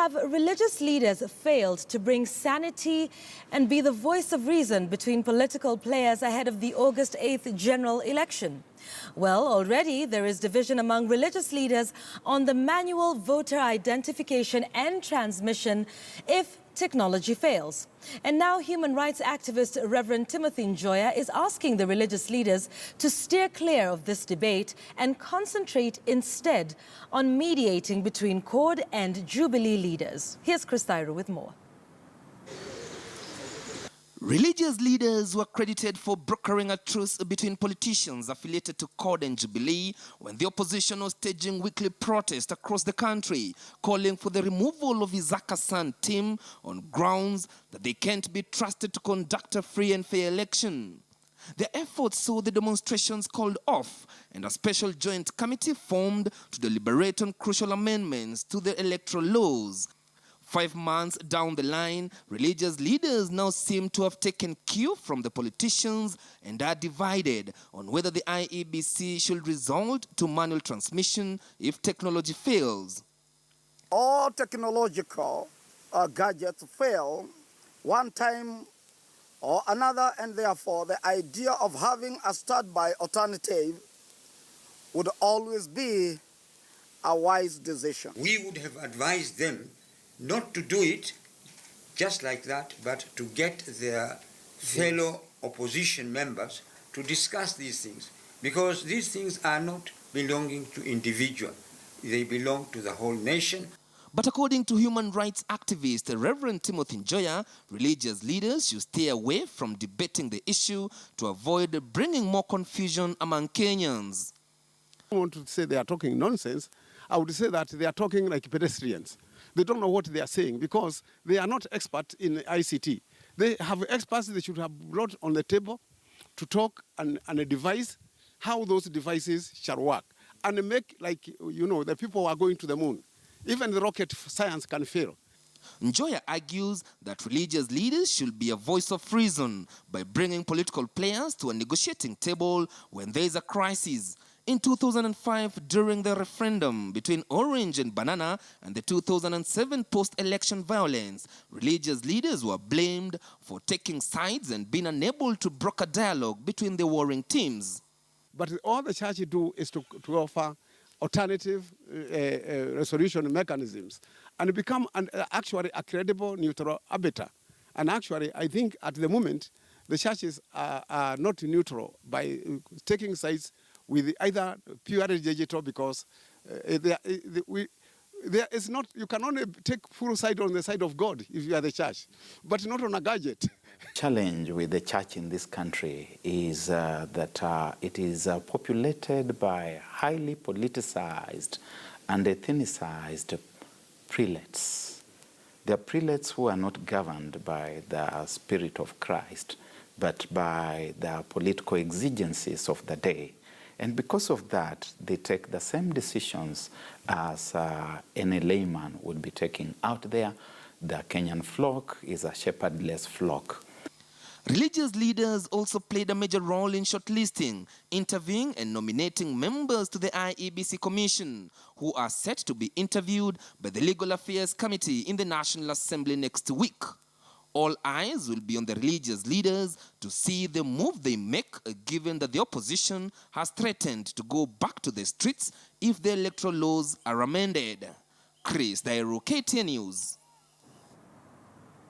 Have religious leaders failed to bring sanity and be the voice of reason between political players ahead of the August 8th general election? Well, already there is division among religious leaders on the manual voter identification and transmission if technology fails. And now human rights activist Reverend Timothy Njoya is asking the religious leaders to steer clear of this debate and concentrate instead on mediating between CORD and Jubilee leaders. Here's Chris Thairu with more. Religious leaders were credited for brokering a truce between politicians affiliated to CORD and Jubilee when the opposition was staging weekly protests across the country, calling for the removal of Isaaca's son Tim on grounds that they can't be trusted to conduct a free and fair election. Their efforts saw the demonstrations called off and a special joint committee formed to deliberate on crucial amendments to the electoral laws. 5 months down the line, religious leaders now seem to have taken cue from the politicians and are divided on whether the IEBC should resort to manual transmission if technology fails. All technological gadgets fail one time or another, and therefore the idea of having a standby alternative would always be a wise decision. We would have advised them not to do it just like that, but to get their fellow opposition members to discuss these things, because these things are not belonging to individual. They belong to the whole nation. But according to human rights activist Reverend Timothy Njoya, religious leaders should stay away from debating the issue to avoid bringing more confusion among Kenyans. I don't want to say they are talking nonsense. I would say that they are talking like pedestrians. They don't know what they are saying because they are not experts in ICT. They have experts they should have brought on the table to talk and advise how those devices shall work and make, like, you know, the people who are going to the moon. Even the rocket science can fail. Njoya argues that religious leaders should be a voice of reason by bringing political players to a negotiating table when there is a crisis. In 2005, during the referendum between Orange and Banana and the 2007 post-election violence, religious leaders were blamed for taking sides and being unable to broker dialogue between the warring teams. But all the church do is to offer alternative resolution mechanisms and become actually a credible neutral arbiter. And actually, I think at the moment, the churches are not neutral by taking sides with either purely digital, because there is not, you can only take full side on the side of God if you are the church, but not on a gadget. Challenge with the church in this country is that it is populated by highly politicized and ethnicized prelates. They are prelates who are not governed by the spirit of Christ, but by the political exigencies of the day. And because of that, they take the same decisions as any layman would be taking out there. The Kenyan flock is a shepherdless flock. Religious leaders also played a major role in shortlisting, interviewing and nominating members to the IEBC Commission, who are set to be interviewed by the Legal Affairs Committee in the National Assembly next week. All eyes will be on the religious leaders to see the move they make, given that the opposition has threatened to go back to the streets if the electoral laws are amended. Chris Thairu, KTN News.